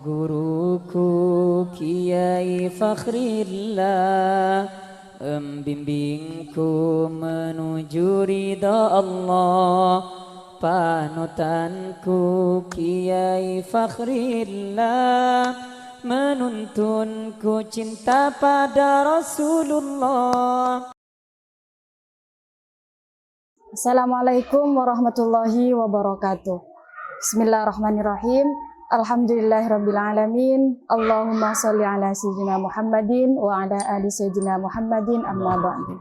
Guruku Kiai Fakhrillah, membimbingku menuju ridha Allah. Panutanku Kiai Fakhrillah, menuntunku cinta pada Rasulullah. Assalamualaikum warahmatullahi wabarakatuh. Bismillahirrahmanirrahim. Alhamdulillahirrabbilalamin. Allahumma sholli ala sayyidina Muhammadin wa ala ali sayyidina Muhammadin, amma ba'du.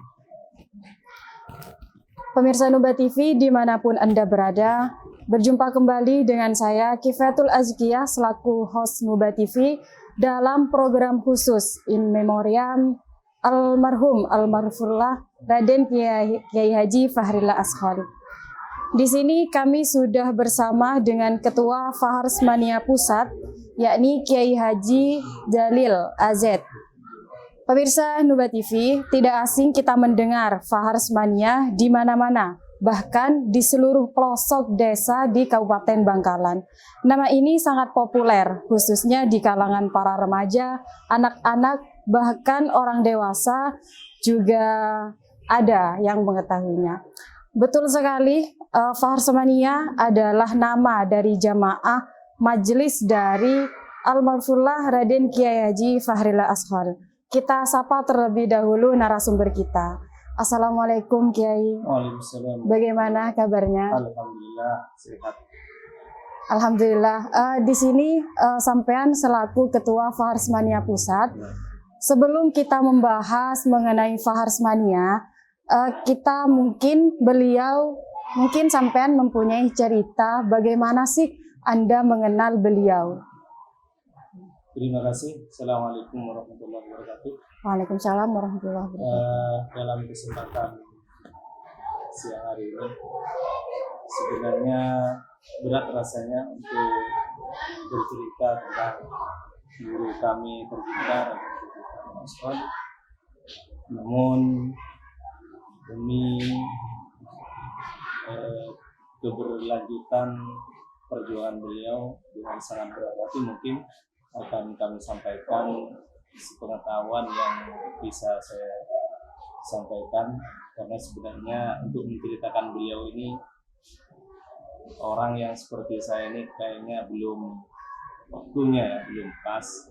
Pemirsa Nuba TV dimanapun Anda berada, berjumpa kembali dengan saya Kifatul Azkiyah selaku host Nuba TV dalam program khusus In Memoriam Almarhum Almarhumullah Raden Kiai Haji Fakhrillah Ashhal. Di sini kami sudah bersama dengan Ketua Faharsmania Pusat, yakni Kiai Haji Jalil AZ. Pemirsa Nuba TV, tidak asing kita mendengar Faharsmania di mana-mana, bahkan di seluruh pelosok desa di Kabupaten Bangkalan. Nama ini sangat populer, khususnya di kalangan para remaja, anak-anak, bahkan orang dewasa juga ada yang mengetahuinya. Betul sekali, Faharsmania adalah nama dari jamaah majelis dari Almarhumullah Raden Kiai Haji Fakhrillah Ashhal. Kita sapa terlebih dahulu narasumber kita. Assalamualaikum Kiai. Waalaikumsalam. Bagaimana kabarnya? Alhamdulillah sehat. Alhamdulillah. Di sini sampean selaku Ketua Faharsmania Pusat. Sebelum kita membahas mengenai Faharsmania, kita mungkin sampean mempunyai cerita bagaimana sih Anda mengenal beliau. Terima kasih. Assalamualaikum warahmatullahi wabarakatuh. Waalaikumsalam warahmatullahi wabarakatuh. Dalam kesempatan siang hari ini, sebenarnya berat rasanya untuk bercerita tentang guru kami tercinta, namun demi keberlanjutan perjuangan beliau dengan sangat berat hati, mungkin akan kami sampaikan sepengetahuan yang bisa saya sampaikan, karena sebenarnya untuk menceritakan beliau ini, orang yang seperti saya ini kayaknya belum waktunya, belum pas.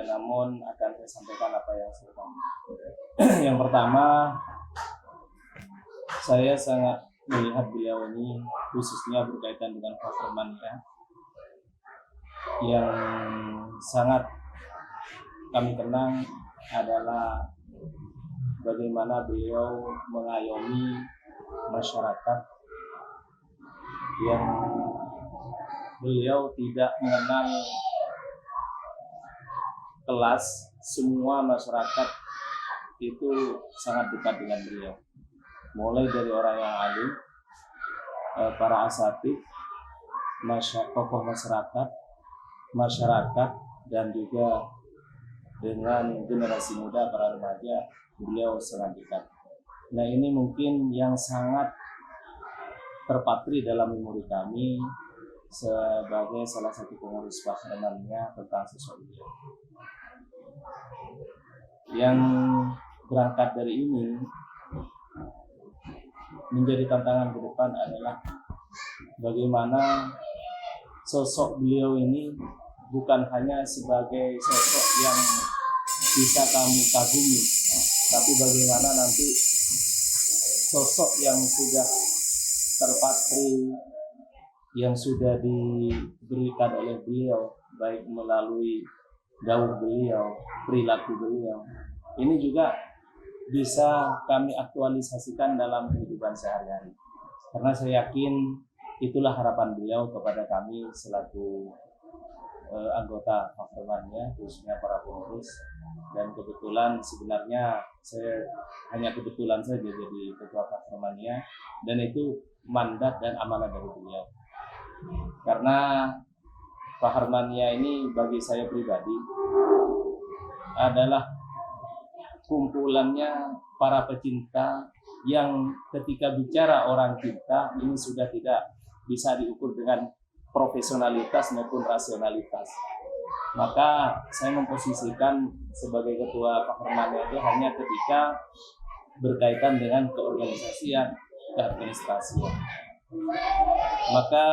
Namun akan saya sampaikan apa yang saya tahu. Yang pertama, saya sangat melihat beliau ini khususnya berkaitan dengan Faharsmania yang sangat kami kenang adalah bagaimana beliau mengayomi masyarakat, yang beliau tidak mengenal kelas, semua masyarakat itu sangat dekat dengan beliau, mulai dari orang yang alim, para asatidz, tokoh masyarakat, dan juga dengan generasi muda, para remaja, beliau sangat dekat. Nah, ini mungkin yang sangat terpatri dalam memori kami sebagai salah satu pengurus Faharsmania tentang sosok beliau. Yang berangkat dari ini menjadi tantangan ke depan adalah bagaimana sosok beliau ini bukan hanya sebagai sosok yang bisa kami kagumi, tapi bagaimana nanti sosok yang sudah terpatri, yang sudah diberikan oleh beliau, baik melalui daur beliau, perilaku beliau, ini juga bisa kami aktualisasikan dalam kehidupan sehari-hari. Karena saya yakin itulah harapan beliau kepada kami selaku anggota Faharsmania, khususnya para pengurus. Dan kebetulan sebenarnya saya hanya kebetulan saja jadi ketua Faharsmania, dan itu mandat dan amanah dari beliau. Karena Faharsmania ini bagi saya pribadi adalah kumpulannya para pecinta yang ketika bicara orang cinta ini sudah tidak bisa diukur dengan profesionalitas maupun rasionalitas. Maka saya memposisikan sebagai ketua Paharmania itu hanya ketika berkaitan dengan keorganisasian, keadministrasian. Maka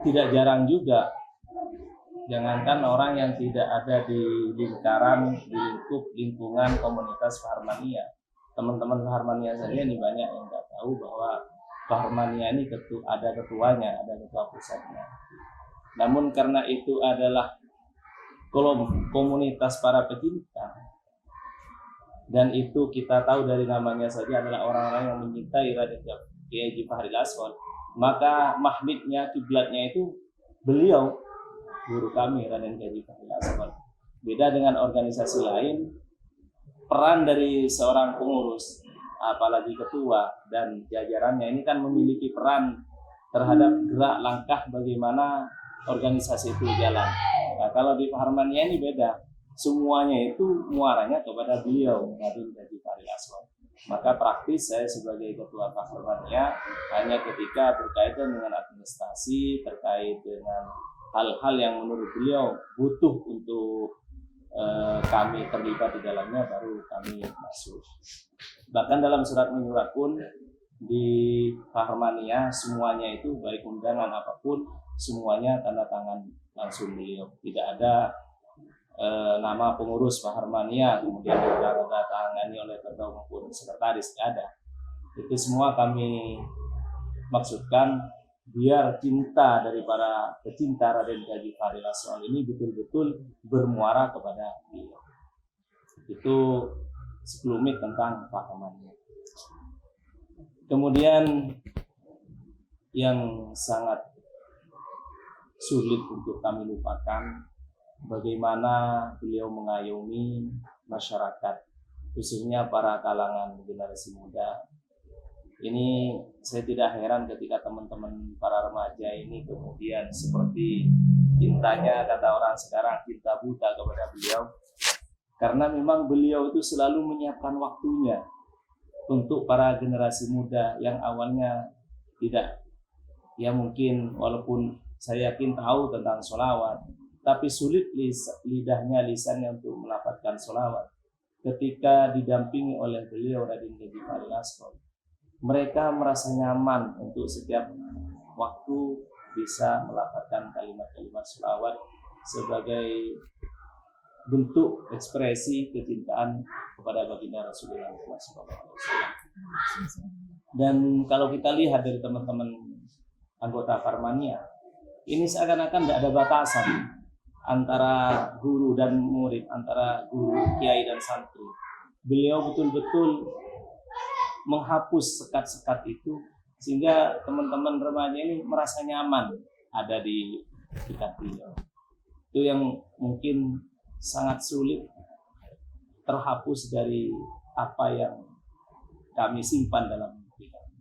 tidak jarang juga, jangankan orang yang tidak ada di lingkaran, di lingkungan komunitas Paharmania, teman-teman Paharmania saja ini banyak yang nggak tahu bahwa Paharmania ini ada ketuanya, ada ketua pusatnya. Namun karena itu adalah komunitas para pecinta, dan itu kita tahu dari namanya saja adalah orang-orang yang mencintai Raden Kiai Haji Fahril Ashol, maka maghnitnya, kiblatnya itu beliau, guru kami Raden Kiai Haji Fahril Ashol. Beda dengan organisasi lain, peran dari seorang pengurus, apalagi ketua dan jajarannya ini kan memiliki peran terhadap gerak langkah bagaimana organisasi itu jalan. Nah, kalau di Paharmania ini beda, semuanya itu muaranya kepada beliau, Raden Kiai Haji Fahril Ashol. Maka praktis saya sebagai ketua Paharmania hanya ketika berkaitan dengan administrasi, terkait dengan hal-hal yang menurut beliau butuh untuk kami terlibat di dalamnya, baru kami masuk. Bahkan dalam surat menyurat pun di Paharmania semuanya itu baik undangan apapun semuanya tanda tangan langsung beliau. Tidak ada nama pengurus Paharmania kemudian ditandatangani oleh ketua maupun sekretaris, tidak ada. Itu semua kami maksudkan biar cinta dari para pecinta Raden Kiai Haji Fahril Ashol ini betul-betul bermuara kepada beliau. Itu sekelumit tentang Paharmania. Kemudian yang sangat sulit untuk kami lupakan, bagaimana beliau mengayomi masyarakat, khususnya para kalangan generasi muda. Ini saya tidak heran ketika teman-teman para remaja ini kemudian seperti cintanya, kata orang sekarang, cinta buta kepada beliau. Karena memang beliau itu selalu menyiapkan waktunya untuk para generasi muda yang awalnya tidak, ya mungkin walaupun saya yakin tahu tentang sholawat, tapi sulit lisannya untuk melafadzkan sholawat. Ketika didampingi oleh beliau Raden Kiai Haji Fahril Ashol, mereka merasa nyaman untuk setiap waktu bisa melafadzkan kalimat-kalimat sholawat sebagai bentuk ekspresi kecintaan kepada baginda Rasulullah SAW. Dan kalau kita lihat dari teman-teman anggota Paharmania, ini seakan-akan tidak ada batasan antara guru dan murid, antara guru, kiai dan santri. Beliau betul-betul menghapus sekat-sekat itu sehingga teman-teman remaja ini merasa nyaman ada di dekat beliau. Itu yang mungkin sangat sulit terhapus dari apa yang kami simpan dalam diri kami.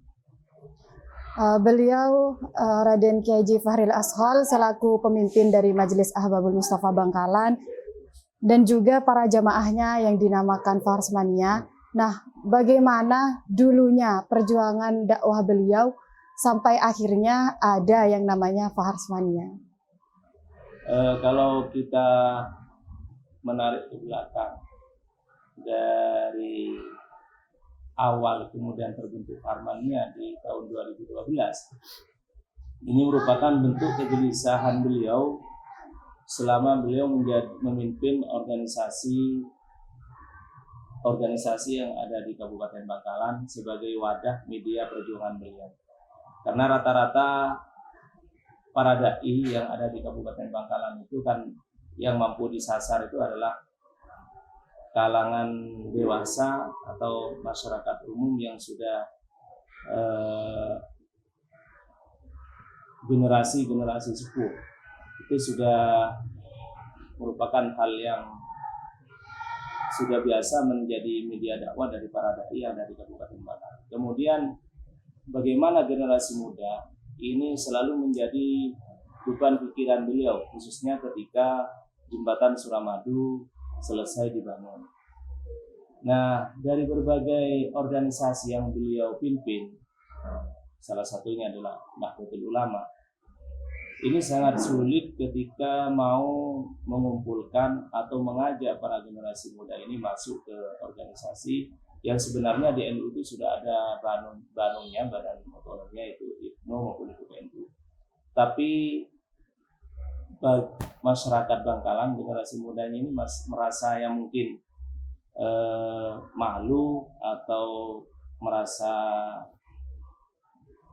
Beliau Raden Kiai Haji Fahril Ashol selaku pemimpin dari Majelis Ahbabul Mustafa Bangkalan dan juga para jamaahnya yang dinamakan Paharmania. Nah, bagaimana dulunya perjuangan dakwah beliau sampai akhirnya ada yang namanya Paharmania? Kalau kita menarik ke belakang dari awal kemudian terbentuk Paharmania di tahun 2012, ini merupakan bentuk kegelisahan beliau selama beliau memimpin organisasi yang ada di Kabupaten Bangkalan sebagai wadah media perjuangan beliau. Karena rata-rata para dai yang ada di Kabupaten Bangkalan itu kan yang mampu disasar itu adalah kalangan dewasa atau masyarakat umum yang sudah generasi sepuh. Itu sudah merupakan hal yang sudah biasa menjadi media dakwah dari para dai yang dari Kabupaten Bangkalan. Kemudian bagaimana generasi muda ini selalu menjadi beban pikiran beliau, khususnya ketika jembatan Suramadu selesai dibangun. Nah, dari berbagai organisasi yang beliau pimpin, salah satunya adalah Nahdlatul Ulama, ini sangat sulit ketika mau mengumpulkan atau mengajak para generasi muda ini masuk ke organisasi yang sebenarnya di NU itu sudah ada banungnya, badan otonomnya, itu IPNO maupun itu NU. Tapi masyarakat Bangkalan, generasi mudanya ini merasa yang mungkin malu atau merasa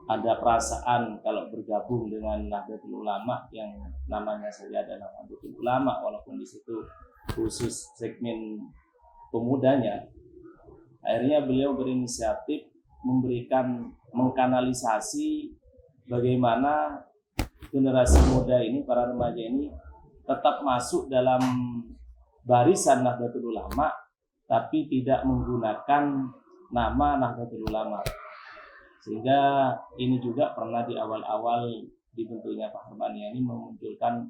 ada perasaan kalau bergabung dengan Nahdlatul Ulama yang namanya saja adalah Nahdlatul Ulama, walaupun di situ khusus segmen pemudanya. Akhirnya beliau berinisiatif mengkanalisasi bagaimana generasi muda ini, para remaja ini tetap masuk dalam barisan Nahdlatul Ulama, tapi tidak menggunakan nama Nahdlatul Ulama. Sehingga ini juga pernah di awal-awal dibentuknya Paharmania ini memunculkan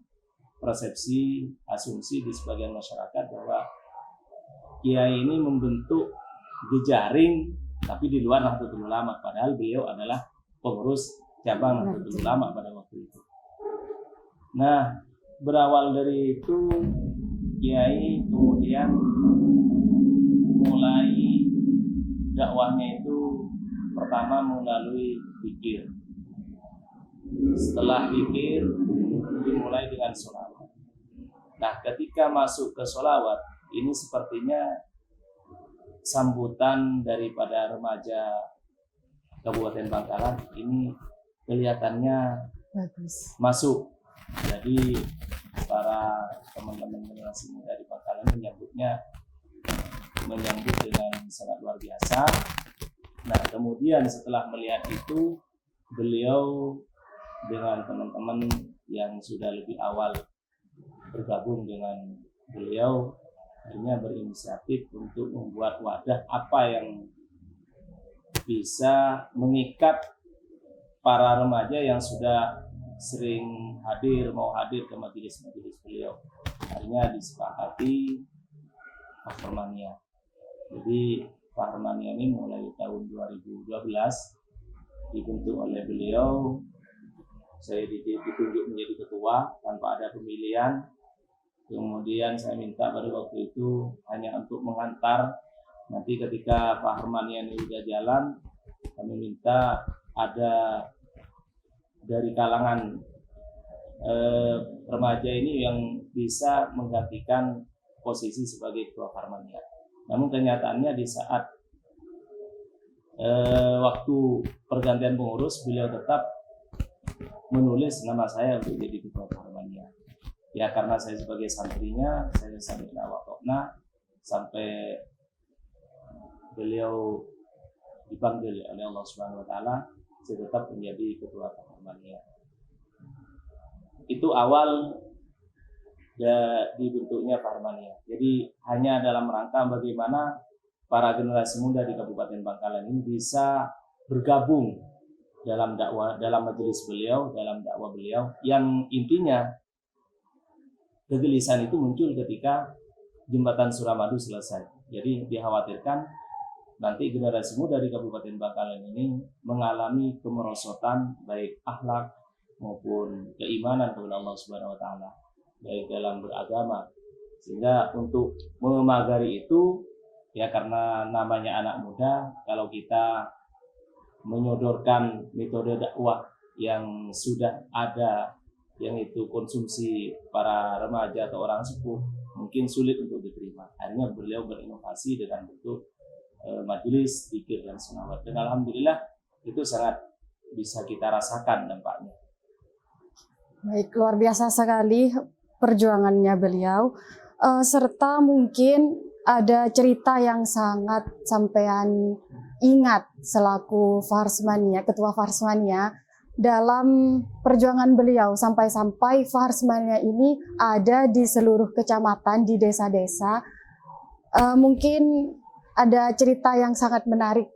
persepsi, asumsi di sebagian masyarakat bahwa kiai ini membentuk jejaring tapi di luar Nahdlatul Ulama, padahal beliau adalah pengurus cabang Nahdlatul Ulama pada waktu itu. Nah, berawal dari itu kiai kemudian mulai dakwahnya itu pertama melalui zikir. Setelah zikir dimulai dengan sholawat. Nah, ketika masuk ke sholawat ini sepertinya sambutan daripada remaja Kabupaten Bangkalan ini kelihatannya bagus, masuk. Jadi para teman-teman generasi muda di Bangkalan menyambut dengan sangat luar biasa. Nah, kemudian setelah melihat itu, beliau dengan teman-teman yang sudah lebih awal bergabung dengan beliau akhirnya berinisiatif untuk membuat wadah apa yang bisa mengikat para remaja yang sudah sering mau hadir ke majelis-majelis beliau. Akhirnya disepakati Paharmania. Jadi Paharmania ini mulai tahun 2012 dibentuk oleh beliau. Saya ditunjuk menjadi ketua tanpa ada pemilihan. Kemudian saya minta pada waktu itu hanya untuk mengantar. Nanti ketika Paharmania ini sudah jalan, kami minta ada dari kalangan remaja ini yang bisa menggantikan posisi sebagai ketua Paharmania. Namun kenyataannya di saat waktu pergantian pengurus, beliau tetap menulis nama saya untuk jadi ketua Paharmania. Ya karena saya sebagai santrinya, saya sampai wakokna sampai beliau dipanggil oleh Allah Subhanahu Wa Taala, saya tetap menjadi ketua Paharmania. Itu awal dibentuknya Paharmania. Jadi hanya dalam rangka bagaimana para generasi muda di Kabupaten Bangkalan ini bisa bergabung dalam dakwah, dalam majelis beliau, dalam dakwah beliau, yang intinya kegelisahan itu muncul ketika jembatan Suramadu selesai. Jadi dikhawatirkan nanti generasi muda di Kabupaten Bangkalan ini mengalami kemerosotan baik akhlak maupun keimanan kepada Allah Subhanahu Wa Taala, baik dalam beragama. Sehingga untuk memagari itu, ya karena namanya anak muda, kalau kita menyodorkan metode dakwah yang sudah ada, yang itu konsumsi para remaja atau orang sepuh, mungkin sulit untuk diterima. Akhirnya beliau berinovasi dengan bentuk majelis, zikir dan sholawat. Dan alhamdulillah itu sangat bisa kita rasakan dampaknya. Baik, luar biasa sekali perjuangannya beliau, serta mungkin ada cerita yang sangat sampean ingat selaku Faharsmania, ketua Faharsmania, dalam perjuangan beliau sampai-sampai Faharsmania ini ada di seluruh kecamatan, di desa-desa. Mungkin ada cerita yang sangat menarik.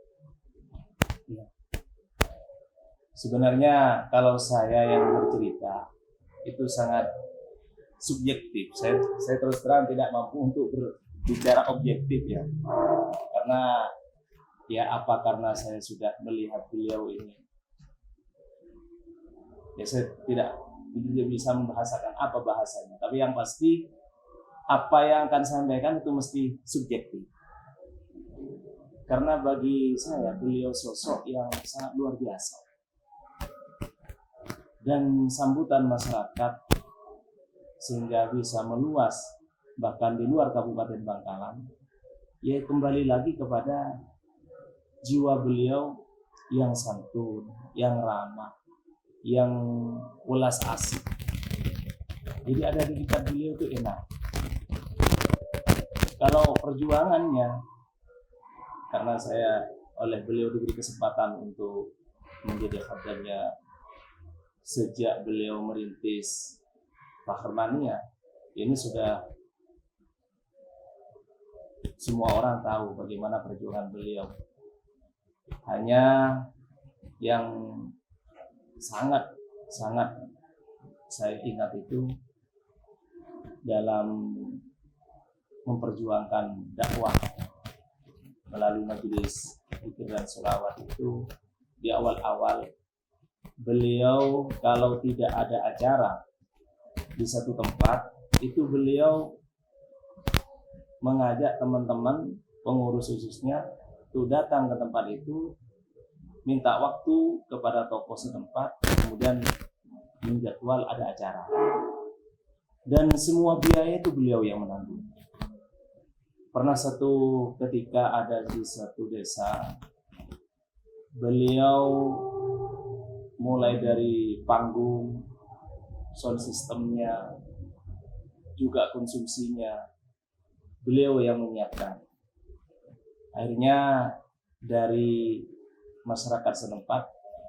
Sebenarnya kalau saya yang bercerita itu sangat subjektif. Saya terus terang tidak mampu untuk berbicara objektif ya. Karena ya karena saya sudah melihat beliau ini. Ya saya tidak tidak bisa membahasakan apa bahasanya. Tapi yang pasti apa yang akan sampaikan itu mesti subjektif. Karena bagi saya beliau sosok yang sangat luar biasa. Dan sambutan masyarakat sehingga bisa meluas bahkan di luar Kabupaten Bangkalan, ya kembali lagi kepada jiwa beliau yang santun, yang ramah, yang welas asih. Jadi ada di dekat beliau itu enak. Kalau perjuangannya, karena saya oleh beliau diberi kesempatan untuk menjadi khadamnya sejak beliau merintis Fakhrmania, ini sudah semua orang tahu bagaimana perjuangan beliau. Hanya yang sangat saya ingat itu dalam memperjuangkan dakwah melalui majelis zikir dan sholawat itu, di awal-awal beliau kalau tidak ada acara di satu tempat, itu beliau mengajak teman-teman pengurus khususnya itu datang ke tempat itu, minta waktu kepada tokoh setempat, kemudian menjadwal ada acara. Dan semua biaya itu beliau yang menanggung. Pernah satu ketika ada di satu desa, beliau mulai dari panggung, sound systemnya, juga konsumsinya, beliau yang menyiapkan. Akhirnya dari masyarakat setempat,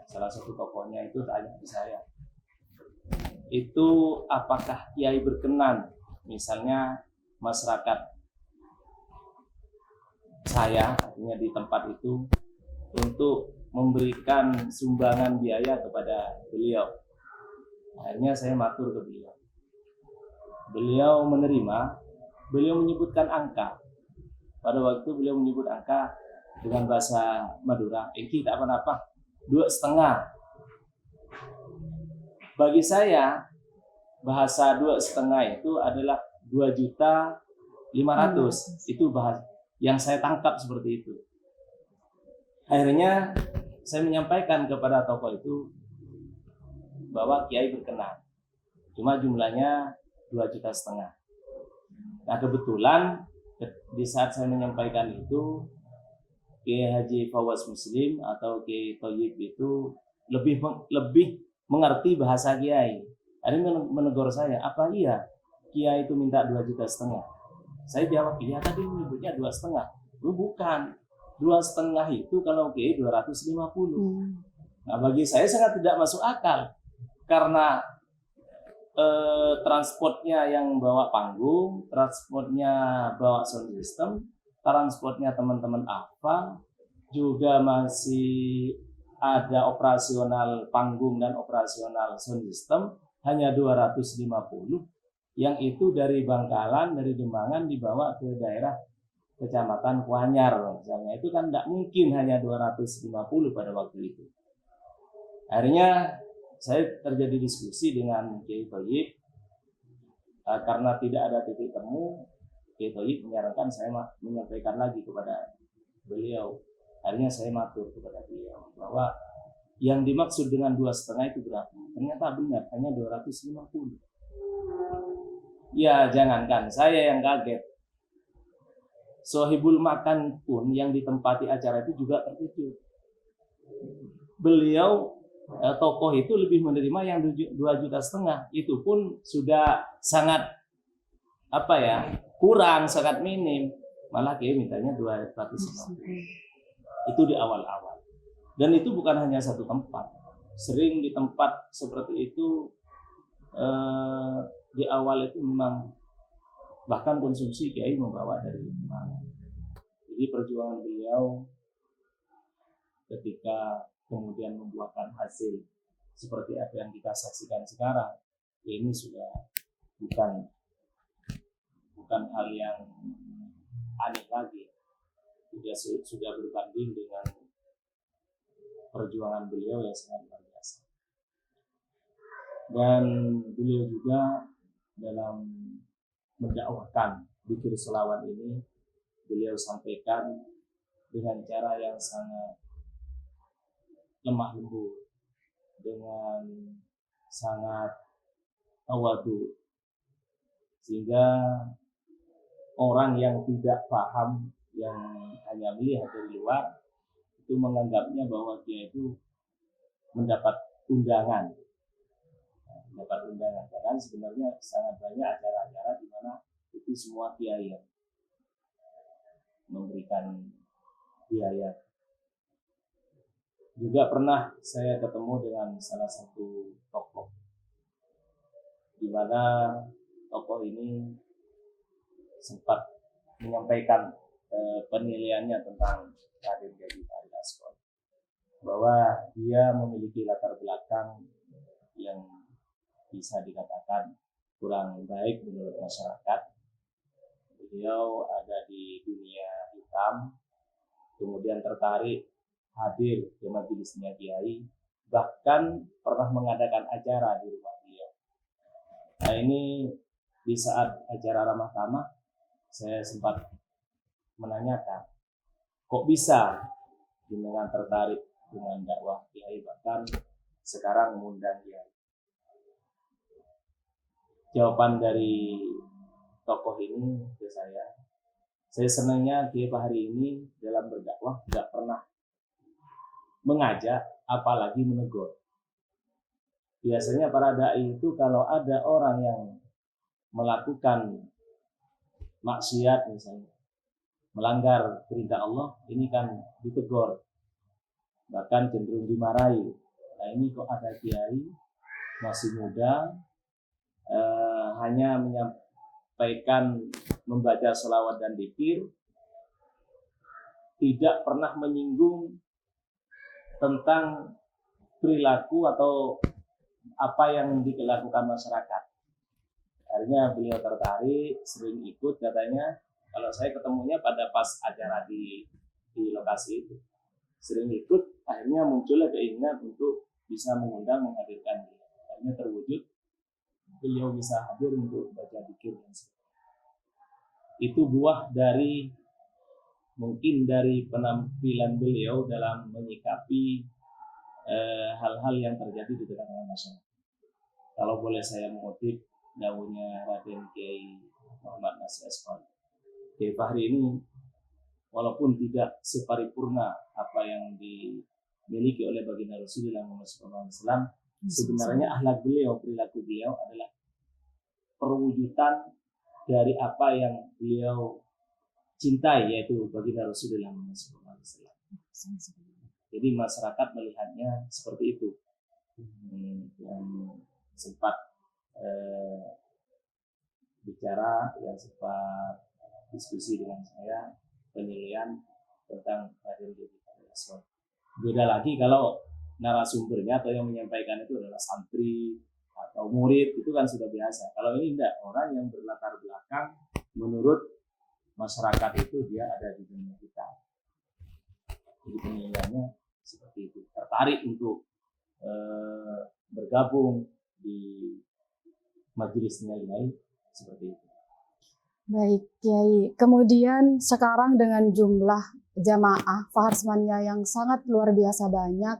salah satu tokohnya itu tanya ke saya, itu apakah Kiai berkenan, misalnya masyarakat saya, artinya di tempat itu, untuk memberikan sumbangan biaya kepada beliau. Akhirnya saya matur ke beliau. Beliau menerima, beliau menyebutkan angka. Pada waktu beliau menyebut angka dengan bahasa Madura, "Engki tak apa-apa, 2,5." Bagi saya, bahasa 2,5 itu adalah 2.500.000. Itu bahasa yang saya tangkap seperti itu. Akhirnya saya menyampaikan kepada tokoh itu bahwa Kiai berkenan, cuma jumlahnya 2,5 juta. Nah kebetulan di saat saya menyampaikan itu, Kiai Haji Fawaz Muslim atau Kiai Thayyib itu lebih mengerti bahasa Kiai. Akhirnya menegur saya, apa iya Kiai itu minta 2,5 juta? Saya jawab, iya tadi menyebutnya 2,5. Bukan, 2,5 itu kalau Kiai 250. Nah bagi saya sangat tidak masuk akal, karena transportnya yang bawa panggung, transportnya bawa sound system, transportnya teman-teman apa, juga masih ada operasional panggung dan operasional sound system, hanya 250, yang itu dari Bangkalan, dari Dembangan dibawa ke daerah Kecamatan Kuanyar misalnya. Itu kan tidak mungkin hanya 250 pada waktu itu. Akhirnya saya terjadi diskusi dengan Kiai Thayyib, karena tidak ada titik temu. Kiai Thayyib menyarankan saya menyampaikan lagi kepada beliau. Akhirnya saya matur kepada beliau bahwa yang dimaksud dengan 2,5 itu berapa? Ternyata benar, hanya 250. Ya jangankan saya yang kaget, Sohibul Makan pun yang ditempati acara itu juga terkejut. Beliau tokoh itu lebih menerima yang 2,5 juta. Itu pun sudah sangat kurang, sangat minim. Malah Kiai mintanya 250. Itu di awal-awal. Dan itu bukan hanya satu tempat. Sering di tempat seperti itu, di awal itu memang bahkan konsumsi Kiai membawa dari mana. Jadi perjuangan beliau ketika kemudian membuahkan hasil seperti apa yang kita saksikan sekarang, ini sudah bukan hal yang aneh lagi. Sudah berbanding dengan perjuangan beliau yang sangat luar biasa. Dan beliau juga dalam mendakwahkan zikir sholawat ini, beliau sampaikan dengan cara yang sangat lemah lembut, dengan sangat tawadu, sehingga orang yang tidak paham, yang hanya melihat dari luar, itu menganggapnya bahwa dia itu mendapat undangan. Padahal sebenarnya sangat banyak acara-acara di mana itu semua kiai yang memberikan biaya. Juga pernah saya ketemu dengan salah satu tokoh, di mana tokoh ini sempat menyampaikan penilaiannya tentang Raden Kiai Fakhri Ashgor, bahwa dia memiliki latar belakang yang bisa dikatakan kurang baik menurut masyarakat. Beliau ada di dunia hitam, kemudian tertarik hadir ke majelisnya kiai, bahkan pernah mengadakan acara di rumah beliau. Nah, ini di saat acara ramah tamah, saya sempat menanyakan, kok bisa dengan tertarik dengan dakwah kiai, bahkan sekarang mengundang kiai. Jawaban dari tokoh ini ke saya senangnya Kiai Fahri ini dalam berdakwah tidak pernah mengajak, apalagi menegur. Biasanya para dai itu kalau ada orang yang melakukan maksiat misalnya, melanggar perintah Allah, ini kan ditegur, bahkan cenderung dimarahi. Nah, ini kok ada kiai masih muda, hanya menyampaikan, membaca sholawat dan dzikir, tidak pernah menyinggung tentang perilaku atau apa yang dilakukan masyarakat. Akhirnya beliau tertarik, sering ikut katanya. Kalau saya ketemunya pada pas acara di lokasi itu, sering ikut, akhirnya muncullah keinginan untuk bisa mengundang, menghadirkan dia. Akhirnya terwujud, beliau bisa hadir untuk baca dzikir. Itu buah dari mungkin dari penampilan beliau dalam menyikapi hal-hal yang terjadi di tengah-tengah masyarakat. Kalau boleh saya mengutip dawuhnya Raden Kiai Muhammad Nasir Ashgor, Kiai Fahri ini walaupun tidak separipurna apa yang dimiliki oleh baginda Rasulullah SAW, sebenarnya akhlak beliau, perilaku beliau adalah perwujudan dari apa yang beliau cintai, yaitu baginda Rasulullah SAW. Jadi masyarakat melihatnya seperti itu. Yang sempat bicara, yang sempat diskusi dengan saya, penilaian tentang Raden Kiai Fakhri Ashgor. Beda lagi kalau narasumbernya atau yang menyampaikan itu adalah santri atau murid, itu kan sudah biasa. Kalau ini tidak, orang yang berlatar belakang menurut masyarakat itu dia ada di dunia kita. Jadi penilaiannya seperti itu, tertarik untuk bergabung di majelisnya Kiai, seperti itu. Baik, Kiai. Kemudian sekarang dengan jumlah jamaah Faharsmania yang sangat luar biasa banyak,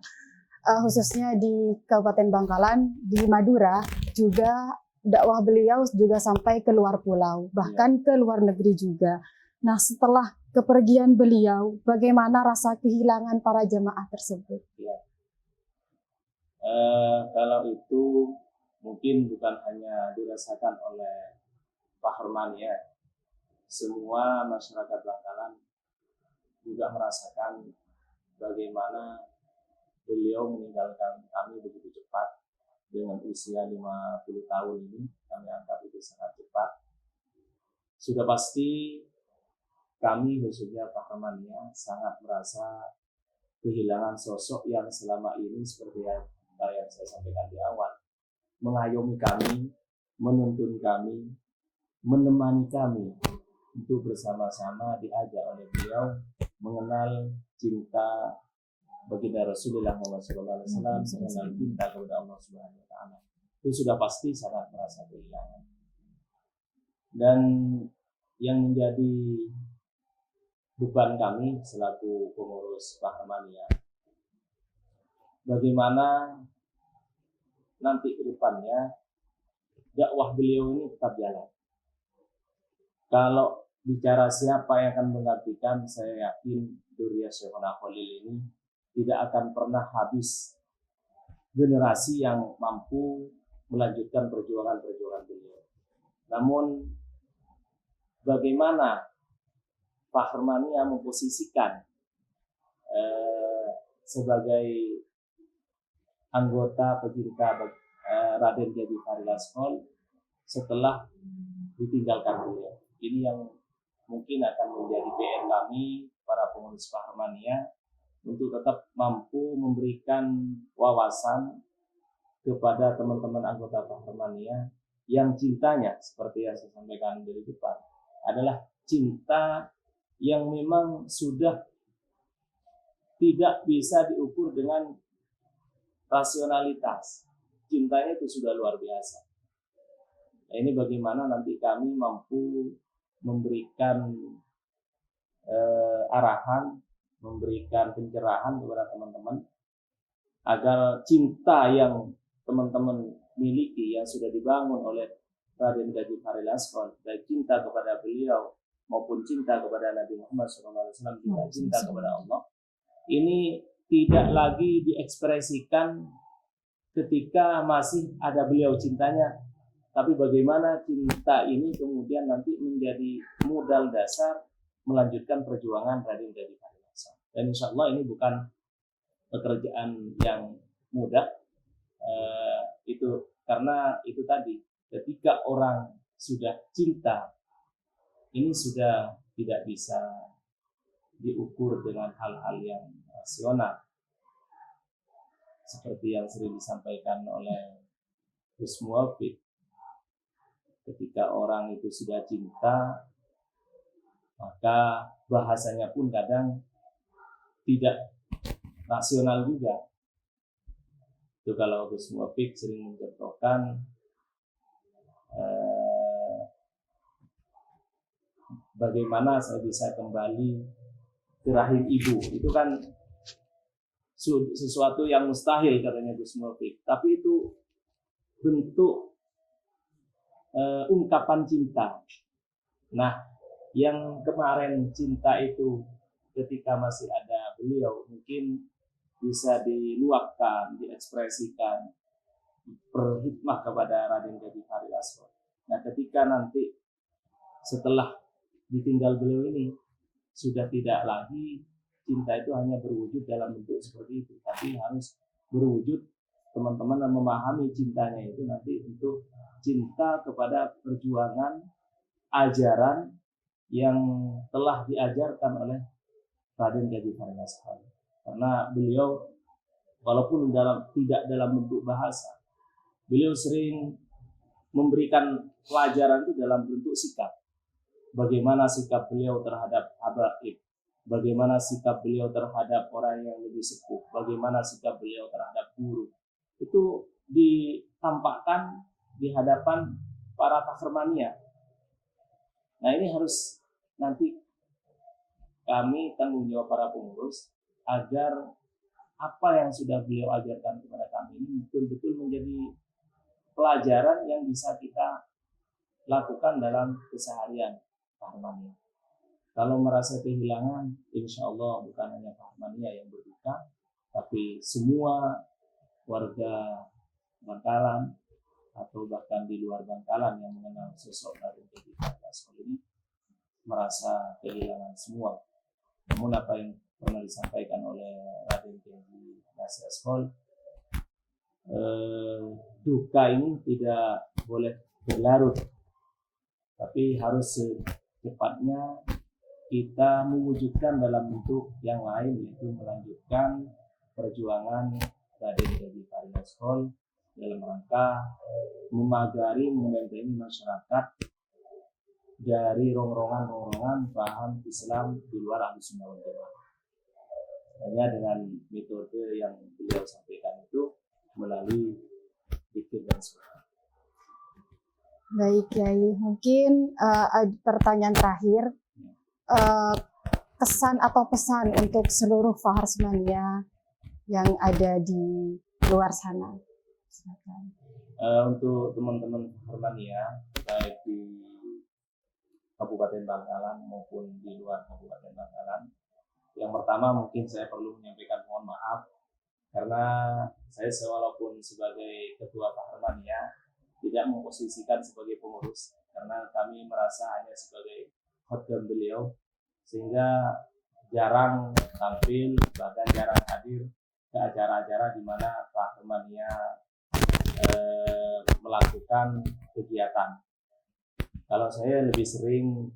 khususnya di Kabupaten Bangkalan, di Madura, juga dakwah beliau juga sampai ke luar pulau, bahkan ke luar negeri juga. Nah, setelah kepergian beliau, bagaimana rasa kehilangan para jamaah tersebut? Ya. Kalau itu mungkin bukan hanya dirasakan oleh Pak Herman ya, semua masyarakat Bangkalan juga merasakan bagaimana beliau meninggalkan kami begitu cepat. Dengan usia 50 tahun ini, kami anggap itu sangat cepat. Sudah pasti kami, khususnya Pak Hermania, sangat merasa kehilangan sosok yang selama ini seperti yang saya sampaikan di awal, mengayomi kami, menuntun kami, menemani kami untuk bersama-sama diajak oleh beliau mengenal cinta baginda Rasulullah SAW, mengenal cinta kepada Allah Subhanahu wa Ta'ala. itu sudah pasti sangat merasa kehilangan. Dan yang menjadi beban kami selaku pengurus Paharmania, bagaimana nanti ke depannya dakwah beliau ini tetap jalan. Kalau bicara siapa yang akan menggantikan, saya yakin Duriyah Syekhona Khalil ini tidak akan pernah habis generasi yang mampu melanjutkan perjuangan-perjuangan beliau. Namun bagaimana Paharmania memposisikan sebagai anggota pecinta Raden Kiai Fahri Laskol setelah ditinggalkan beliau. Ini yang mungkin akan menjadi PR kami para pengurus Paharmania untuk tetap mampu memberikan wawasan kepada teman-teman anggota Paharmania yang cintanya seperti yang saya sampaikan dari depan adalah cinta yang memang sudah tidak bisa diukur dengan rasionalitas. Cintanya itu sudah luar biasa. Nah, ini bagaimana nanti kami mampu memberikan arahan, memberikan pencerahan kepada teman-teman agar cinta yang teman-teman miliki yang sudah dibangun oleh Raden Kiai Fahri Laskol, baik cinta kepada beliau maupun cinta kepada Nabi Muhammad SAW, cinta kepada Allah, ini tidak lagi diekspresikan ketika masih ada beliau cintanya, tapi bagaimana cinta ini kemudian nanti menjadi modal dasar melanjutkan perjuangan Raden Kiai Fahri Laskol. Dan insya Allah ini bukan pekerjaan yang mudah, itu karena itu tadi ketika orang sudah cinta ini sudah tidak bisa diukur dengan hal-hal yang rasional seperti yang sering disampaikan oleh Gus Muwafiq. Ketika orang itu sudah cinta, maka bahasanya pun kadang tidak rasional juga. Itu kalau Gus Muwafiq sering mencontohkan bagaimana saya bisa kembali ke rahim ibu. Itu kan sesuatu yang mustahil katanya Gus Muwafiq. Tapi itu bentuk ungkapan cinta. Nah, yang kemarin cinta itu ketika masih ada beliau mungkin bisa diluapkan, diekspresikan, berhikmah kepada Raden Kiai Fahri Laskol. Nah, ketika nanti setelah ditinggal beliau ini sudah tidak lagi cinta itu hanya berwujud dalam bentuk seperti itu, tapi harus berwujud teman-teman yang memahami cintanya itu nanti untuk cinta kepada perjuangan ajaran yang telah diajarkan oleh Raden Kiai Fahri Laskol. Karena beliau walaupun tidak dalam bentuk bahasa, beliau sering memberikan pelajaran itu dalam bentuk sikap. Bagaimana sikap beliau terhadap habaib, bagaimana sikap beliau terhadap orang yang lebih sepuh, bagaimana sikap beliau terhadap guru. Itu ditampakkan di hadapan para Paharmania. Nah, ini harus nanti kami tanggung jawab para pengurus agar apa yang sudah beliau ajarkan kepada kami ini betul-betul menjadi pelajaran yang bisa kita lakukan dalam keseharian Paharmania. Kalau merasa kehilangan, insya Allah bukan hanya Paharmania yang berduka, tapi semua warga Bangkalan atau bahkan di luar Bangkalan yang mengenal sosok Raden Kiai Fahri Laskol ini merasa kehilangan semua. Namun apa yang pernah disampaikan oleh Raden Kiai Fahri Laskol, duka ini tidak boleh berlarut, tapi harus secepatnya kita mewujudkan dalam bentuk yang lain, yaitu melanjutkan perjuangan Raden Kiai Fahri Laskol dalam rangka memagari, membentengi masyarakat dari rongrongan-rongrongan paham Islam di luar Ahlussunnah wal Jamaah. Hanya dengan metode yang beliau sampaikan itu melalui zikir dan sholat. Baik Kiai, mungkin pertanyaan terakhir, kesan atau pesan untuk seluruh Faharsmania yang ada di luar sana. Silakan. Untuk teman-teman Faharsmania baik di Kabupaten Bangkalan maupun di luar Kabupaten Bangkalan, yang pertama mungkin saya perlu menyampaikan mohon maaf karena saya walaupun sebagai ketua Faharsmania tidak memposisikan sebagai pengurus, karena kami merasa hanya sebagai khotbah beliau sehingga jarang tampil, bahkan jarang hadir ke acara-acara di mana Faharsmania melakukan kegiatan. Kalau saya lebih sering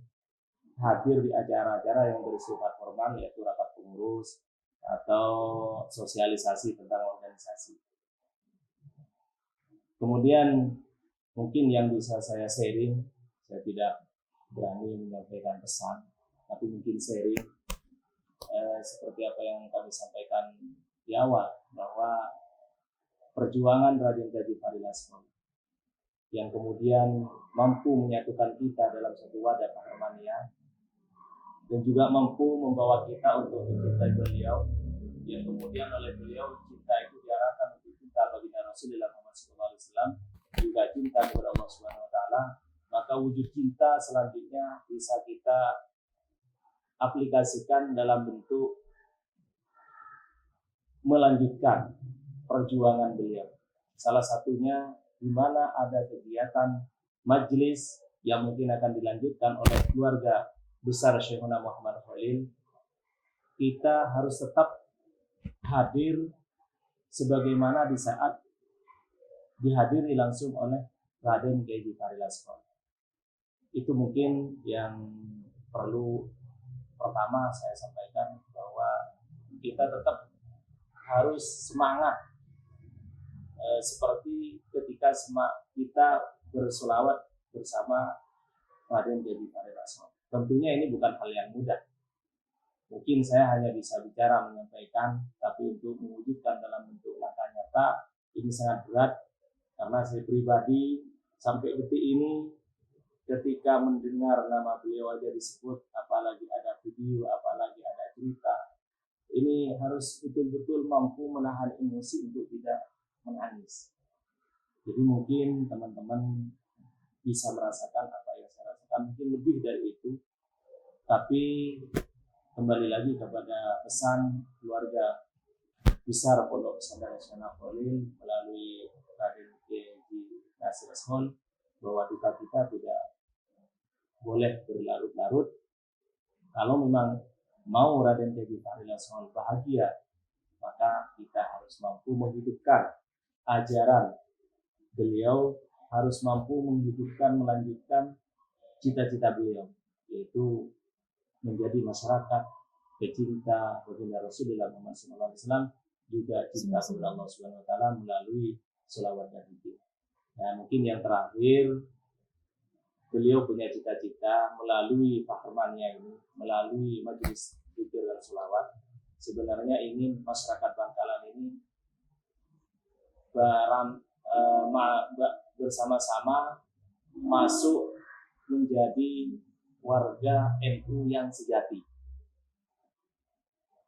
hadir di acara-acara yang bersifat formal, yaitu rapat pengurus atau sosialisasi tentang organisasi. Kemudian mungkin yang bisa saya sharing, saya tidak berani menyampaikan pesan, tapi mungkin sharing seperti apa yang kami sampaikan di awal, bahwa perjuangan Raden Kiai Fahri Ashol yang kemudian mampu menyatukan kita dalam satu wadah Faharsmania dan juga mampu membawa kita untuk mencintai beliau, yang kemudian oleh beliau cinta itu diarahkan untuk cinta baginda Rasulullah Muhammad SAW, juga cinta kepada Allah Subhanahu Wa Taala. Maka wujud cinta selanjutnya bisa kita aplikasikan dalam bentuk melanjutkan perjuangan beliau. Salah satunya di mana ada kegiatan majelis yang mungkin akan dilanjutkan oleh keluarga besar Syekhuna Muhammad Khalil, kita harus tetap hadir sebagaimana di saat dihadiri langsung oleh Raden Kiai Fahri Ashol. Itu mungkin yang perlu pertama saya sampaikan, bahwa kita tetap harus semangat seperti ketika kita bersolawat bersama Raden Kiai Fahri Ashol. Tentunya ini bukan hal yang mudah. Mungkin saya hanya bisa bicara menyampaikan, tapi untuk mewujudkan dalam bentuk langkah nyata ini sangat berat, karena saya pribadi sampai detik ini ketika mendengar nama beliau aja disebut, apalagi ada video, apalagi ada cerita, ini harus betul-betul mampu menahan emosi untuk tidak menangis. Jadi mungkin teman-teman bisa merasakan apa yang saya rasakan, mungkin lebih dari itu. Tapi kembali lagi kepada pesan keluarga besar Pondok Pesantren Syekhuna Khalil melalui Raden Kiai Fahri Ashol, bahwa duka kita tidak boleh berlarut-larut. Kalau memang mau Raden Kiai Fahri Ashol bahagia, maka kita harus mampu menghidupkan ajaran beliau, harus mampu menghidupkan, melanjutkan cita-cita beliau, yaitu menjadi masyarakat pecinta baginda Rasulullah Muhammad SAW, juga cinta kepada Allah Subhanahu Wa Taala melalui sholawat dan zikir. Nah, mungkin yang terakhir, beliau punya cita-cita melalui Faharsmania ini, melalui majelis zikir dan sholawat, sebenarnya ingin masyarakat Bangkalan ini bersama-sama masuk menjadi warga NU yang sejati.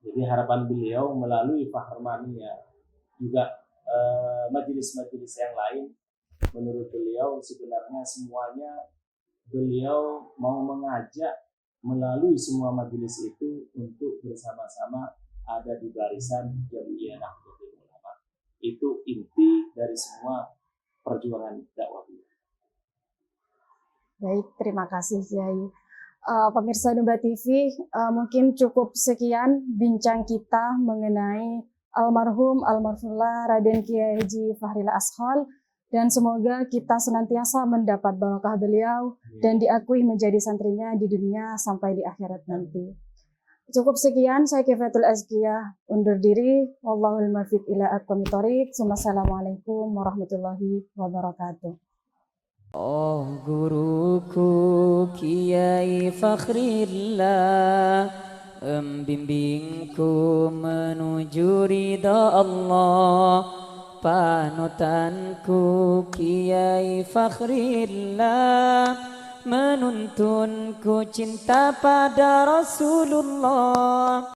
Jadi harapan beliau melalui Faharsmania, juga majelis-majelis yang lain, menurut beliau sebenarnya semuanya beliau mau mengajak melalui semua majelis itu untuk bersama-sama ada di barisan Jami'iyah Nahdlatul Ulama. Itu inti dari semua perjuangan dakwah beliau. Baik, terima kasih Kiai. Pemirsa Nuba TV, mungkin cukup sekian bincang kita mengenai almarhumullah Raden Kiai Haji Fahri Ashol, dan semoga kita senantiasa mendapat barokah beliau dan diakui menjadi santrinya di dunia sampai di akhirat nanti. Cukup sekian, saya Kifatul Azkiyah undur diri. Wallahul muwaffiq ila aqwamit thoriq. Wassalamualaikum warahmatullahi wabarakatuh. Oh guruku Kiai Fakhrillah, membimbingku menuju ridha Allah, panutanku Kiai Fakhrillah, menuntunku cinta pada Rasulullah.